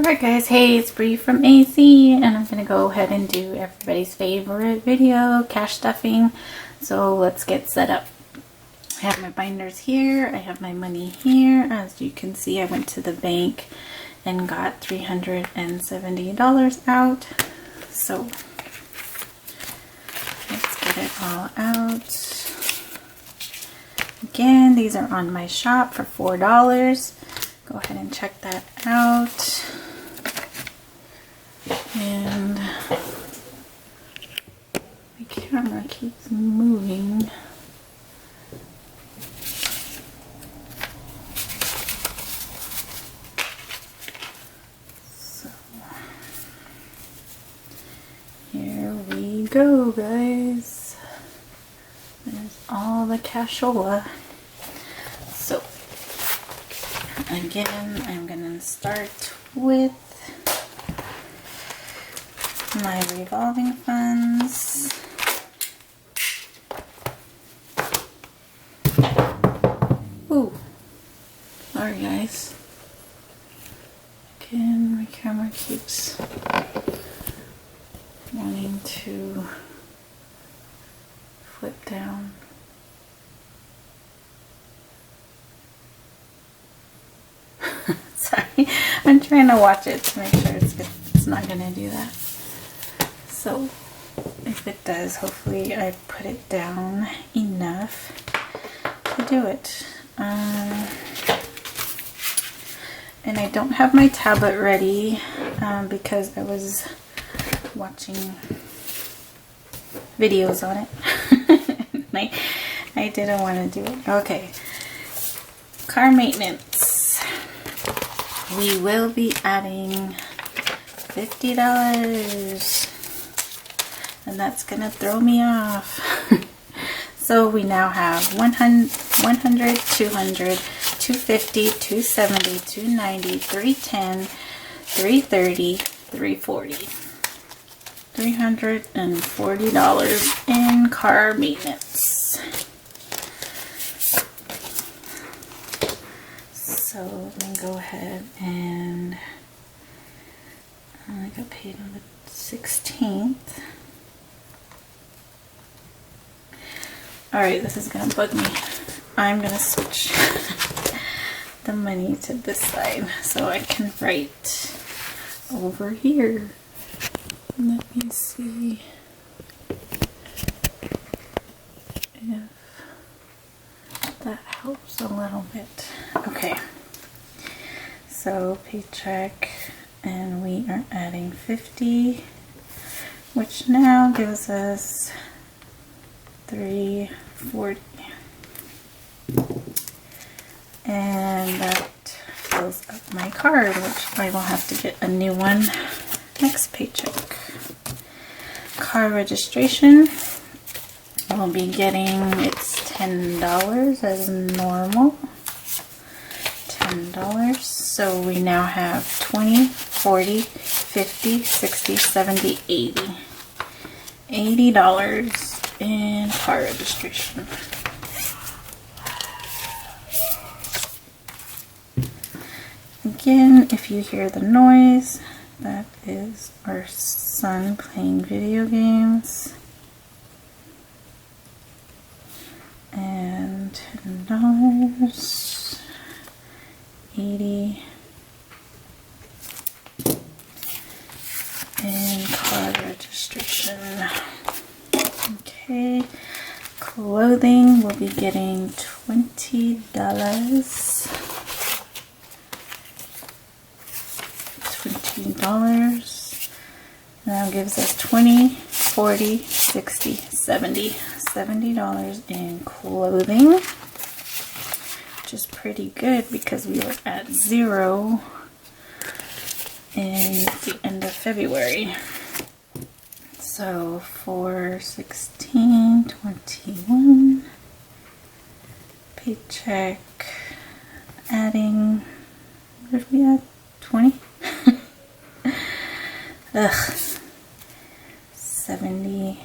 Alright guys, hey, it's Bree from AC, and I'm going to go ahead and do everybody's favorite video, cash stuffing. So let's get set up. I have my binders here, I have my money here. As you can see, I went to the bank and got $370 out. So let's get it all out. Again, these are on my shop for $4. Go ahead and check that out. And my camera keeps moving. So here we go, guys. There's all the cashola. So again, I'm gonna start with my revolving funds. Ooh, sorry guys. Again, my camera keeps wanting to flip down. Sorry, I'm trying to watch it to make sure it's not gonna do that. So if it does, hopefully I put it down enough to do it. And I don't have my tablet ready because I was watching videos on it. I didn't want to do it. Okay, car maintenance. We will be adding $50. And that's gonna throw me off. So we now have 100, 200, 250, 270, 290, 310, 330, 340. $340 in car maintenance. So let me go ahead and I got paid on the 16th. Alright, this is gonna bug me. I'm gonna switch the money to this side so I can write over here. Let me see if that helps a little bit. Okay, so paycheck, and we are adding 50, which now gives us 340, and that fills up my card, which I will have to get a new one next paycheck. Car registration, we'll be getting, it's $10 as normal. $10. So we now have 20, 40, 50, 60, 70, 80. $80 in car registration. Again, if you hear the noise, that is our son playing video games. And $10, 80 in car registration. Okay, clothing, we'll be getting $20. $20 now gives us 20, 40, 60, 70. $70 in clothing, which is pretty good because we were at 0 in the end of February. So for 16, 21, paycheck, adding, what did we add? 20? Ugh. $70.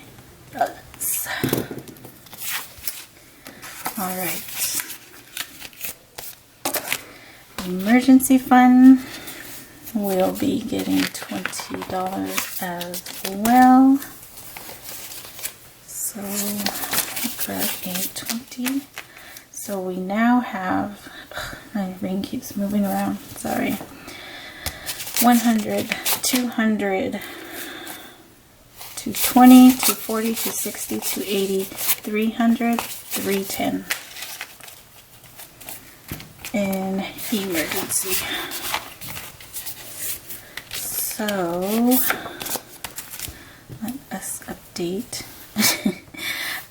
Alright. Emergency fund. will be getting $20 as well. So grab a 20. So we now have, my ring keeps moving around, sorry. 100, 200, 220, 240, 260, 280, 300, 310 in emergency. So let us update.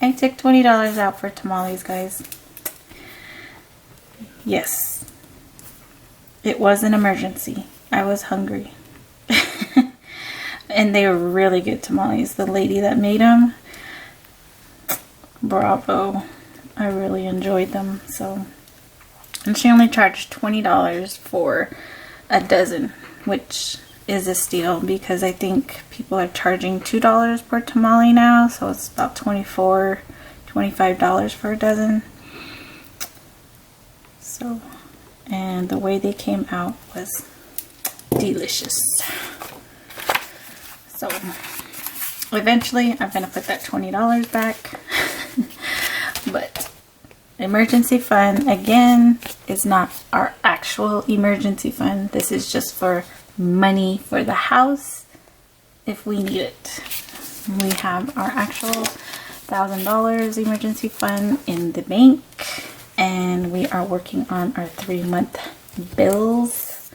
I took $20 out for tamales, guys. Yes, it was an emergency. I was hungry. And they were really good tamales. The lady that made them, bravo. I really enjoyed them. So, and she only charged $20 for a dozen, which is a steal because I think people are charging $2 per tamale now. So it's about $24, $25 for a dozen. So, and the way they came out was delicious. So eventually I'm going to put that $20 back. But emergency fund, again, is not our actual emergency fund. This is just for money for the house if we need it. We have our actual $1,000 emergency fund in the bank, and we are working on our 3-month bills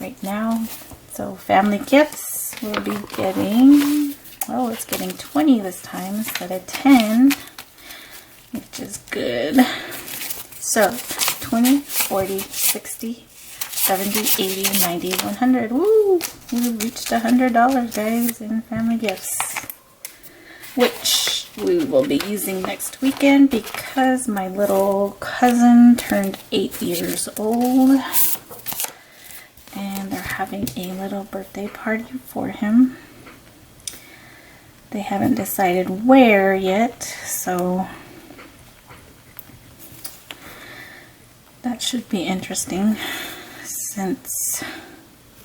right now. So family gifts will be getting, well, it's getting 20 this time instead of 10, which is good. So 20, 40, 60, 70, 80, 90, 100. Woo! We reached $100, guys, in family gifts, which we will be using next weekend because my little cousin turned 8 years old. And they're having a little birthday party for him. They haven't decided where yet, so that should be interesting since,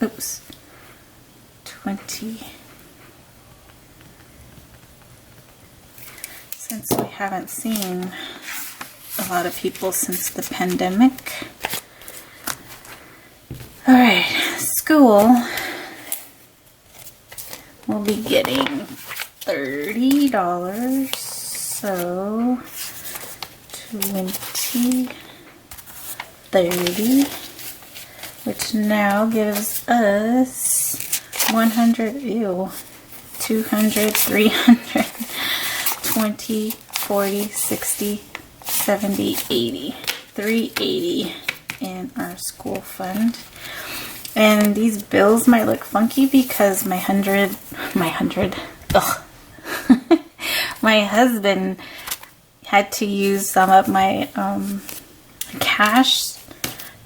oops, 20. Since we haven't seen a lot of people since the pandemic. Alright, school will be getting $30, so 20, 30, which now gives us 100, 200, 300, 20, 40, 60, 70, 80, 380 in our school fund. And these bills might look funky because my husband had to use some of my cash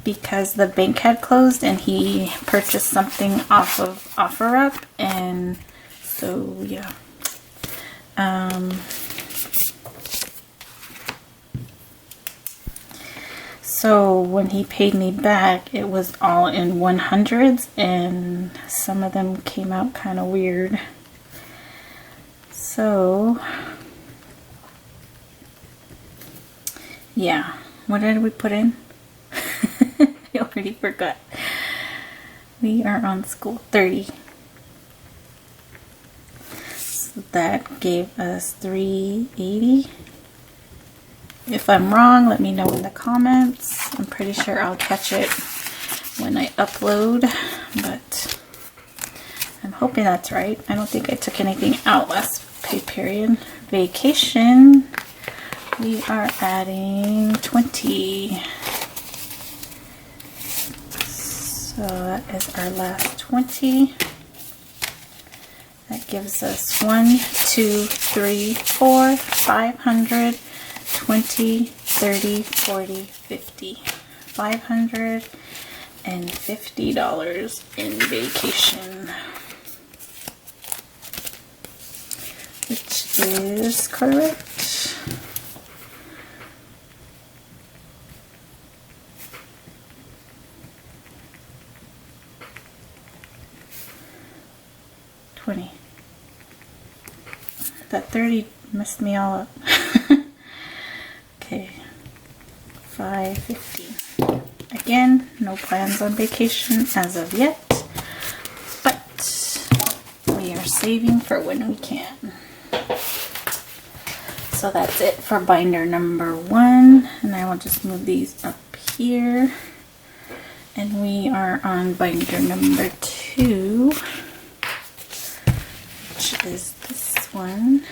because the bank had closed, and he purchased something off of OfferUp, and so yeah. So when he paid me back, it was all in 100s, and some of them came out kind of weird. So yeah, what did we put in? I already forgot. We are on school 30. So that gave us 380. If I'm wrong, let me know in the comments. I'm pretty sure I'll catch it when I upload, but I'm hoping that's right. I don't think I took anything out last pay period. Vacation, we are adding 20. So that is our last 20. That gives us 1, 2, 3, 4, 500, 20, 30, 40, 50. $550 in vacation, which is correct. That 30 messed me all up. Okay, $5.50. Again, no plans on vacation as of yet, but we are saving for when we can. So that's it for binder number 1, and I will just move these up here. And we are on binder number 2, which is this one,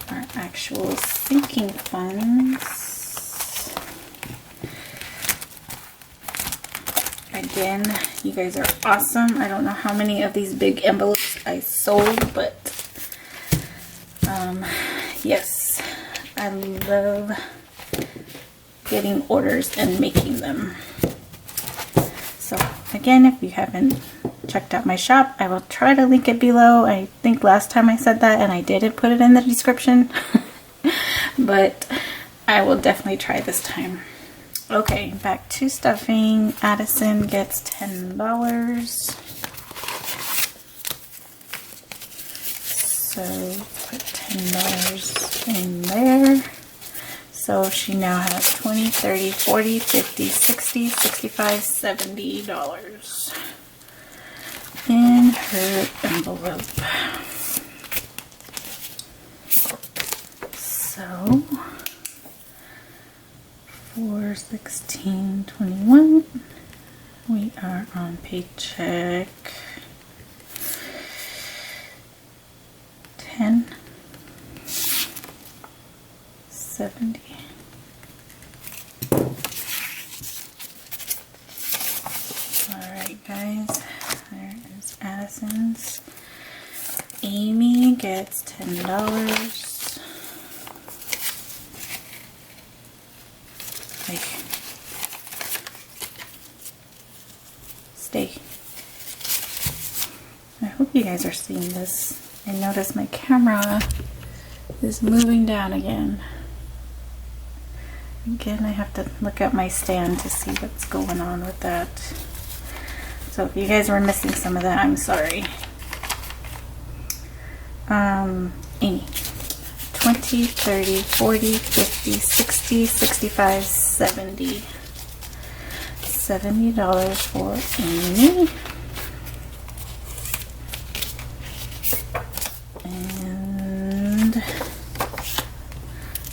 our actual sinking funds. Again, you guys are awesome. I don't know how many of these big envelopes I sold, but yes, I love getting orders and making them. So again, if you haven't checked out my shop, I will try to link it below. I think last time I said that and I didn't put it in the description, but I will definitely try this time. Okay, back to stuffing. Addison gets $10. So put $10 in there. So she now has $20, $30, $40, $50, $60, $65, $70 in her envelope. So for 16/21, we are on paycheck 10/70. Alright guys, there is Addison's. Amy gets $10. Stay. I hope you guys are seeing this. I noticed my camera is moving down again. Again, I have to look at my stand to see what's going on with that. So if you guys were missing some of that, I'm sorry. Amy. 20, 30, 40, 50, 60, 65, 70. $70 for Amy. And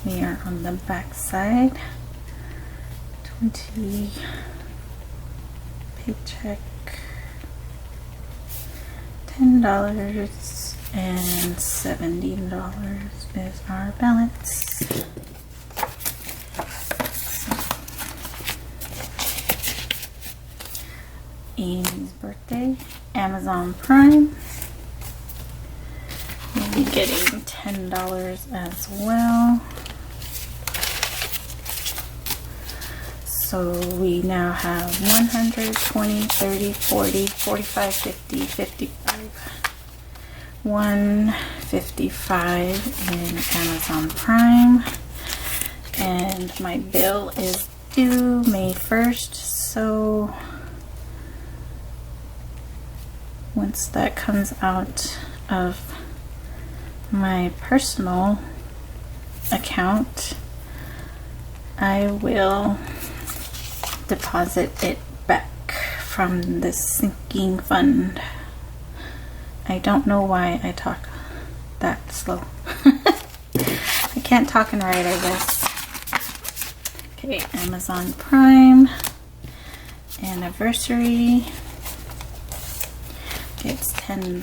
we are on the back side. 20 paycheck, $10 and $70 is our balance. Amy's birthday, Amazon Prime. We'll be getting $10 as well. So we now have 100, 20, 30, 40, 45, 50, 55. 155 in Amazon Prime. And my bill is due May 1st, so once that comes out of my personal account, I will deposit it back from the sinking fund. I don't know why I talk that slow. I can't talk and write, I guess. Okay, Amazon Prime anniversary. It's $10.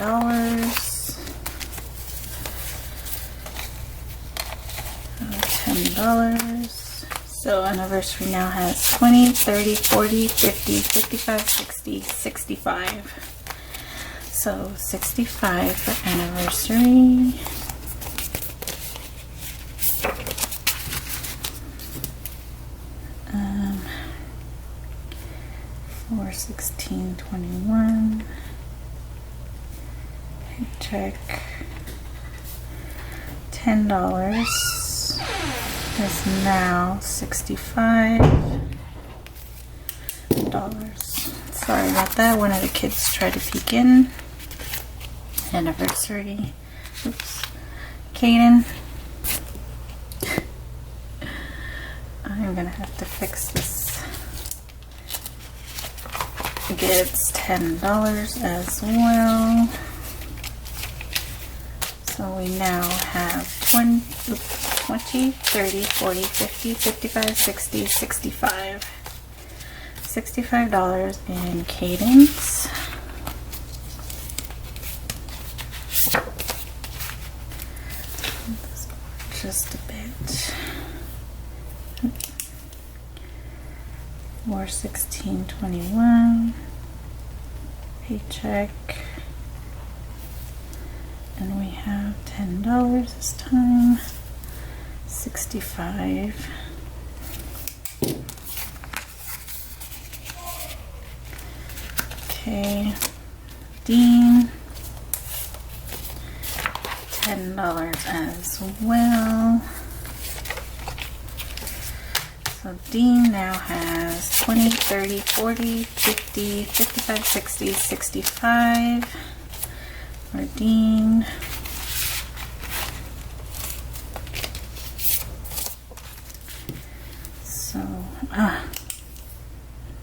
$10. So anniversary now has 20, 30, 40, 50, 55, 60, 65. So 65 for anniversary. For 16/21. Paycheck $10 is now $65. Sorry about that. One of the kids tried to peek in. Anniversary. Oops. Caden. I'm gonna have to fix this. Gets $10 as well. So we now have 20, 30, 40, 50, 55, 60, 65. $65 in Cadence. Just a bit. More 16.21 paycheck, and we have $10 this time. 65. Okay, Dean, $10 as well. So Dean now has 20, 30, 40, 50, 55, 60, 65 for Dean. So,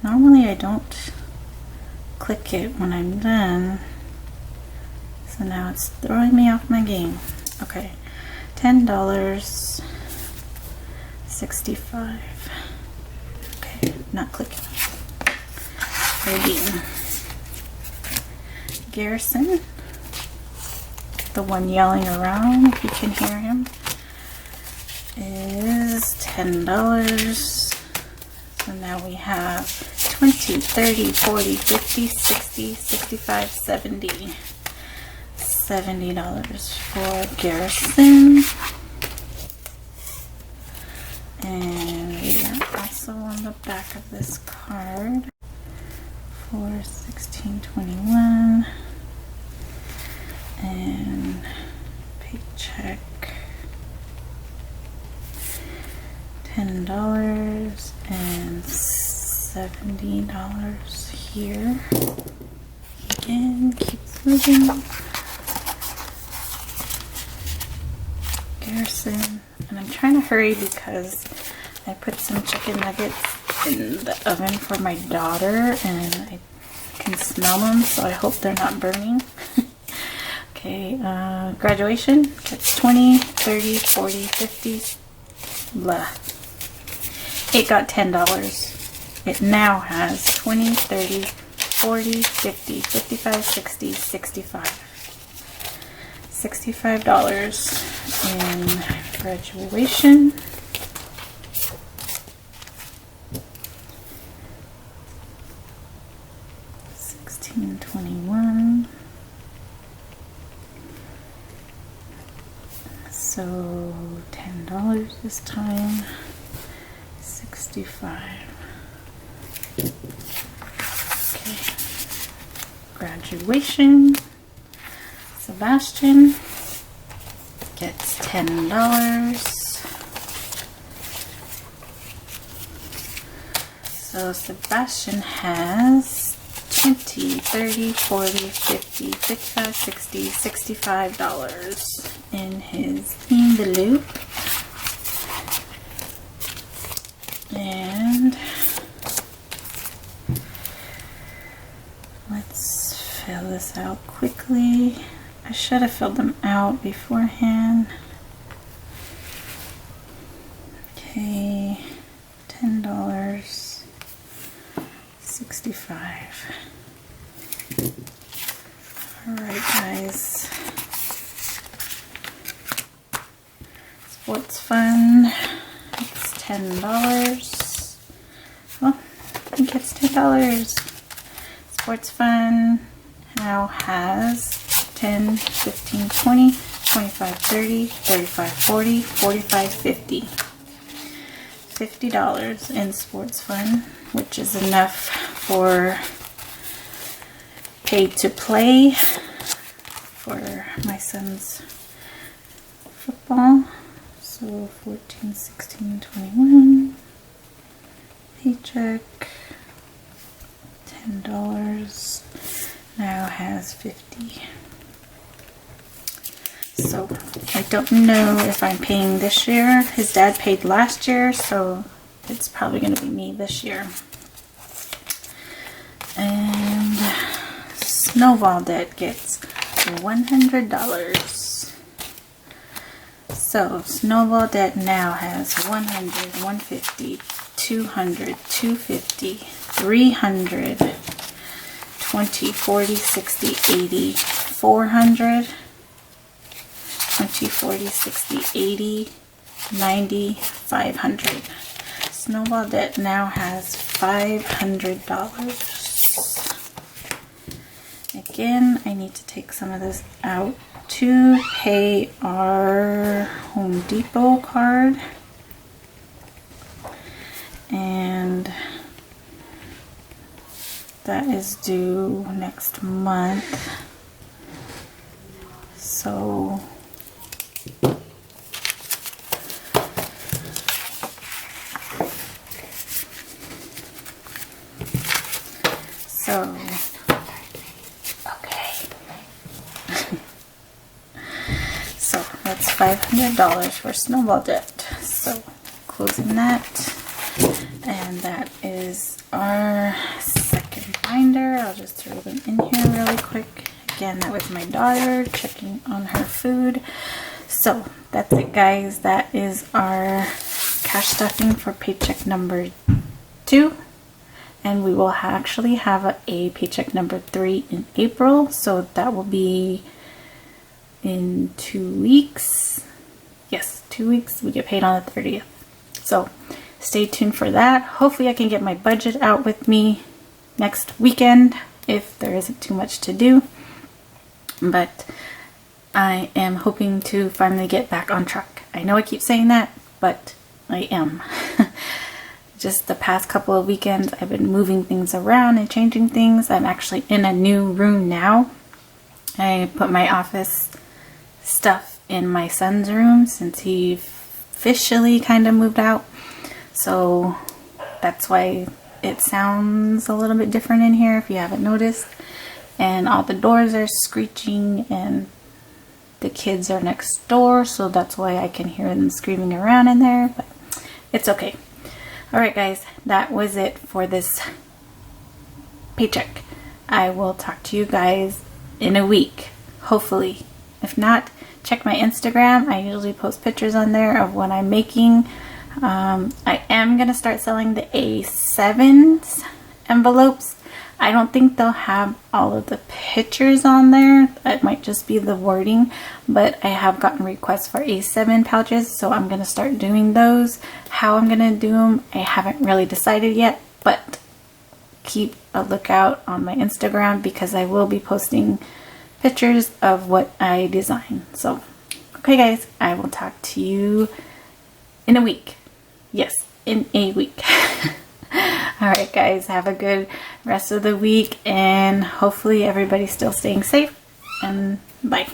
normally I don't click it when I'm done. So now it's throwing me off my game. Okay, $10. 65. Okay, not clicking. Dean. Garrison, the one yelling around, if you can hear him, is $10. So now we have 20, 30, 40, 50, 60, 65, 70. $70 for Garrison. And we are also on the back of this card for 16.21 and paycheck $10 and $70 here. Again, keeps moving. Garrison. And I'm trying to hurry because I put some chicken nuggets in the oven for my daughter and I can smell them, so I hope they're not burning. Okay, graduation gets 20, 30, 40, 50, blah. It got $10. It now has 20, 30, 40, 50, 55, 60, 65. $65 in graduation. $16.21. So $10 this time. 65. Okay. Graduation. Sebastian gets $10. So Sebastian has 20, 30, 40, 50, 55, 60, $65 in his envelope. And let's fill this out quickly. I should have filled them out beforehand. Okay, $10, 65. Alright guys. Sports fun. It's $10. Well, I think it's $10. Sports fun now has 10, 15, 20, 25, 30, 35, 40, 45, 50. $50 in sports fun, which is enough for pay to play for my son's football. So 14, 16, 21. Paycheck. $10. Now has 50. So I don't know if I'm paying this year. His dad paid last year, so it's probably going to be me this year. And Snowball Debt gets $100. So Snowball Debt now has 100, 150, 200, 250, 300, 20, 40, 60, 80, 400, 20, 40, 60, 80, 90, 500. Snowball Debt now has $500. Again, I need to take some of this out to pay our Home Depot card. And that is due next month. So okay. So that's $500 for Snowball Debt. So closing that. And that is our second binder. I'll just throw them in here really quick. Again, that was my daughter checking on her food. So that's it, guys. That is our cash stuffing for paycheck number 2. And we will actually have a paycheck number 3 in April. So that will be in 2 weeks. Yes, 2 weeks. We get paid on the 30th. So stay tuned for that. Hopefully I can get my budget out with me next weekend if there isn't too much to do. But I am hoping to finally get back on track. I know I keep saying that, but I am. Just the past couple of weekends I've been moving things around and changing things. I'm actually in a new room now. I put my office stuff in my son's room since he officially kind of moved out. So that's why it sounds a little bit different in here if you haven't noticed. And all the doors are screeching and the kids are next door, so that's why I can hear them screaming around in there, but it's okay. Alright guys, that was it for this paycheck. I will talk to you guys in a week, hopefully. If not, check my Instagram. I usually post pictures on there of what I'm making. I am going to start selling the A7 envelopes. I don't think they'll have all of the pictures on there. It might just be the wording, but I have gotten requests for A7 pouches, so I'm going to start doing those. How I'm going to do them, I haven't really decided yet, but keep a lookout on my Instagram because I will be posting pictures of what I design. So, okay guys, I will talk to you in a week. Yes, in a week. Alright guys, have a good rest of the week and hopefully everybody's still staying safe, and bye.